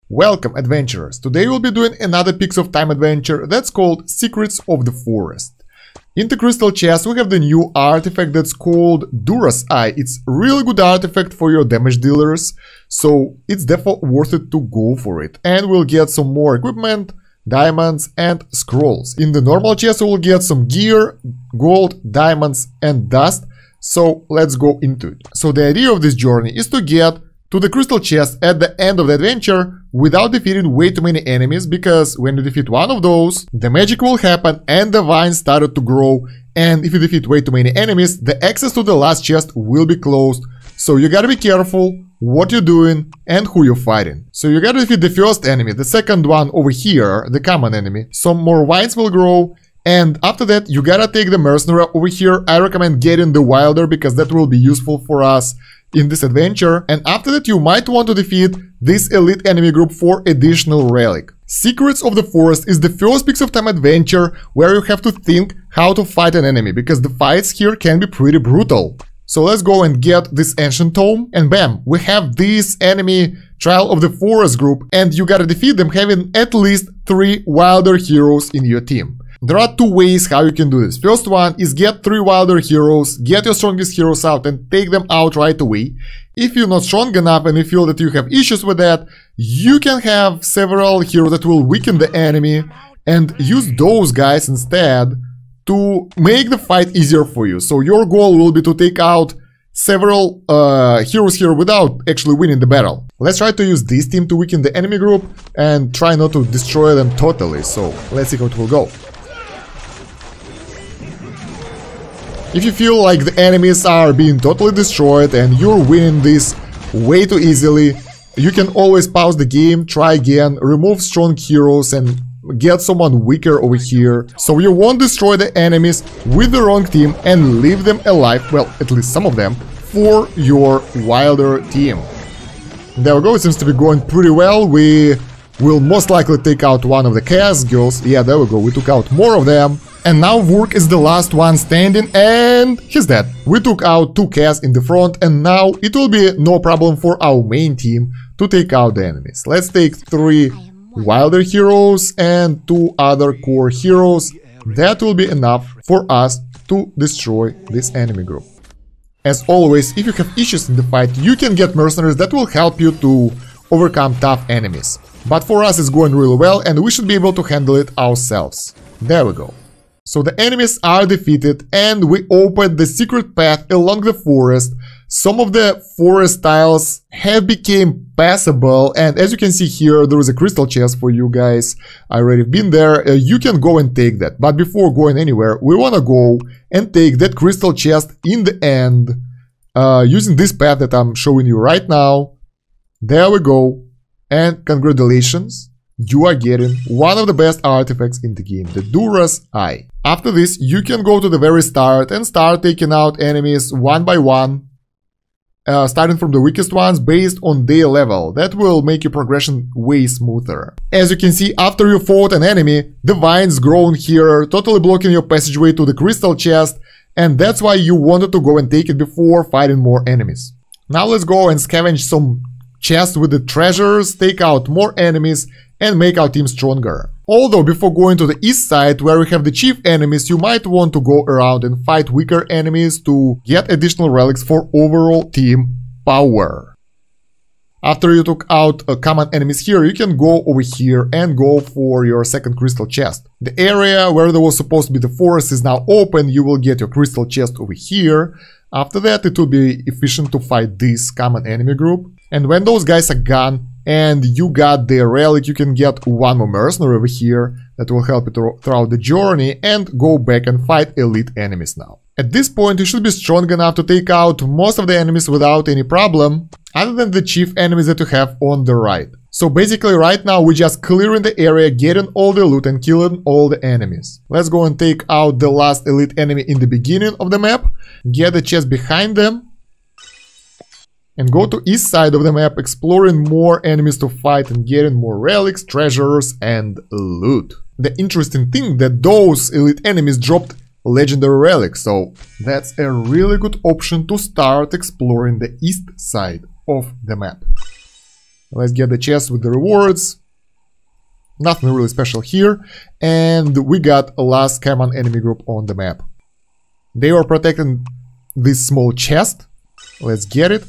Welcome, adventurers! Today we'll be doing another Peaks of Time adventure that's called Secrets of the Forest. In the crystal chest we have the new artifact that's called Dura's Eye. It's a really good artifact for your damage dealers, so it's definitely worth it to go for it. And we'll get some more equipment, diamonds and scrolls. In the normal chest we'll get some gear, gold, diamonds and dust, so let's go into it. So the idea of this journey is to get to the crystal chest at the end of the adventure without defeating way too many enemies, because when you defeat one of those, the magic will happen and the vines started to grow, and if you defeat way too many enemies, the access to the last chest will be closed. So you gotta be careful what you're doing and who you're fighting. So you gotta defeat the first enemy, the second one over here, the common enemy. Some more vines will grow, and after that you gotta take the mercenary over here. I recommend getting the wilder because that will be useful for us in this adventure, and after that you might want to defeat this elite enemy group for additional relic. Secrets of the Forest is the first Peaks of Time adventure where you have to think how to fight an enemy, because the fights here can be pretty brutal. So let's go and get this ancient tome, and bam, we have this enemy Trial of the Forest group, and you gotta defeat them having at least 3 wilder heroes in your team. There are 2 ways how you can do this. First one is get 3 wilder heroes, get your strongest heroes out and take them out right away. If you're not strong enough and you feel that you have issues with that, you can have several heroes that will weaken the enemy and use those guys instead to make the fight easier for you. So your goal will be to take out several heroes here without actually winning the battle. Let's try to use this team to weaken the enemy group and try not to destroy them totally. So let's see how it will go. If you feel like the enemies are being totally destroyed and you're winning this way too easily, you can always pause the game, try again, remove strong heroes and get someone weaker over here, so you won't destroy the enemies with the wrong team and leave them alive, well, at least some of them, for your wilder team. There we go, it seems to be going pretty well. We will most likely take out one of the chaos girls. Yeah, there we go, we took out more of them. And now Vurk is the last one standing, and he's dead. We took out 2 chaos in the front, and now it will be no problem for our main team to take out the enemies. Let's take 3 wilder heroes and 2 other core heroes. That will be enough for us to destroy this enemy group. As always, if you have issues in the fight, you can get mercenaries that will help you to overcome tough enemies. But for us it's going really well and we should be able to handle it ourselves. There we go. So the enemies are defeated and we opened the secret path along the forest. Some of the forest tiles have become passable, and as you can see here there is a crystal chest for you guys. I already been there, you can go and take that. But before going anywhere we wanna go and take that crystal chest in the end using this path that I'm showing you right now. There we go, and congratulations, you are getting one of the best artifacts in the game, the Dura's Eye. After this, you can go to the very start and start taking out enemies one by one, starting from the weakest ones based on their level. That will make your progression way smoother. As you can see, after you fought an enemy, the vines grown here, totally blocking your passageway to the crystal chest, and that's why you wanted to go and take it before fighting more enemies. Now let's go and scavenge some chests with the treasures, take out more enemies, and make our team stronger. Although before going to the east side where we have the chief enemies, you might want to go around and fight weaker enemies to get additional relics for overall team power. After you took out common enemies here, you can go over here and go for your second crystal chest. The area where there was supposed to be the forest is now open, you will get your crystal chest over here. After that it will be efficient to fight this common enemy group. And when those guys are gone, and you got the relic, you can get one more mercenary over here that will help you throughout the journey and go back and fight elite enemies now. At this point you should be strong enough to take out most of the enemies without any problem, other than the chief enemies that you have on the right. So basically right now we're just clearing the area, getting all the loot and killing all the enemies. Let's go and take out the last elite enemy in the beginning of the map, get the chest behind them, and go to east side of the map, exploring more enemies to fight and getting more relics, treasures and loot. The interesting thing that those elite enemies dropped legendary relics, so that's a really good option to start exploring the east side of the map. Let's get the chest with the rewards. Nothing really special here. And we got a last common enemy group on the map. They were protecting this small chest. Let's get it.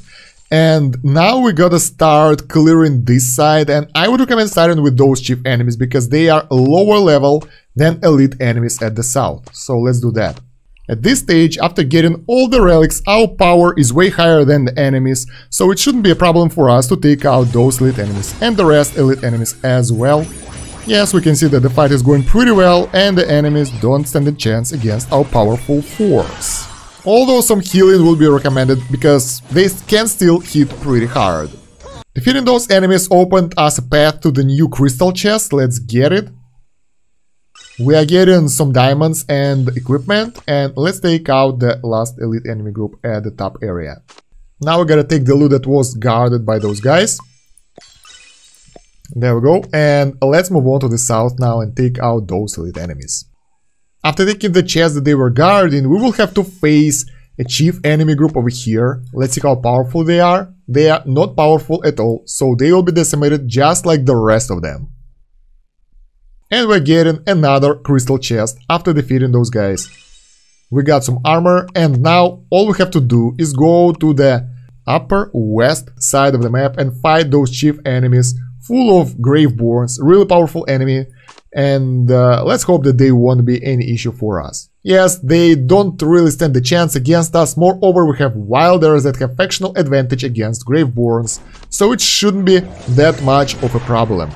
And now we gotta start clearing this side, and I would recommend starting with those chief enemies because they are lower level than elite enemies at the south. So let's do that. At this stage, after getting all the relics, our power is way higher than the enemies, so it shouldn't be a problem for us to take out those elite enemies and the rest elite enemies as well. Yes, we can see that the fight is going pretty well and the enemies don't stand a chance against our powerful force. Although some healing will be recommended because they can still hit pretty hard. Defeating those enemies opened us a path to the new crystal chest. Let's get it. We are getting some diamonds and equipment, and let's take out the last elite enemy group at the top area. Now we gotta take the loot that was guarded by those guys. There we go, and let's move on to the south now and take out those elite enemies. After taking the chest that they were guarding, we will have to face a chief enemy group over here. Let's see how powerful they are. They are not powerful at all, so they will be decimated just like the rest of them. And we're getting another crystal chest after defeating those guys. We got some armor, and now all we have to do is go to the upper west side of the map and fight those chief enemies full of Graveborns, really powerful enemy. And let's hope that they won't be any issue for us. Yes, they don't really stand a chance against us. Moreover, we have Wilders that have factional advantage against Graveborns, so it shouldn't be that much of a problem.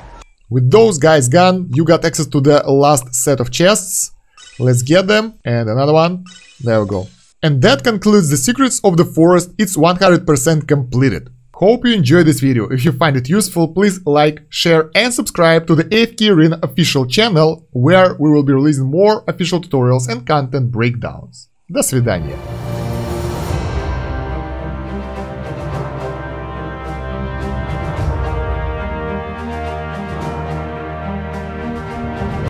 With those guys gone, you got access to the last set of chests. Let's get them. And another one. There we go. And that concludes the Secrets of the Forest. It's 100% completed. Hope you enjoyed this video. If you find it useful, please like, share and subscribe to the AFK Arena official channel, where we will be releasing more official tutorials and content breakdowns. До свидания.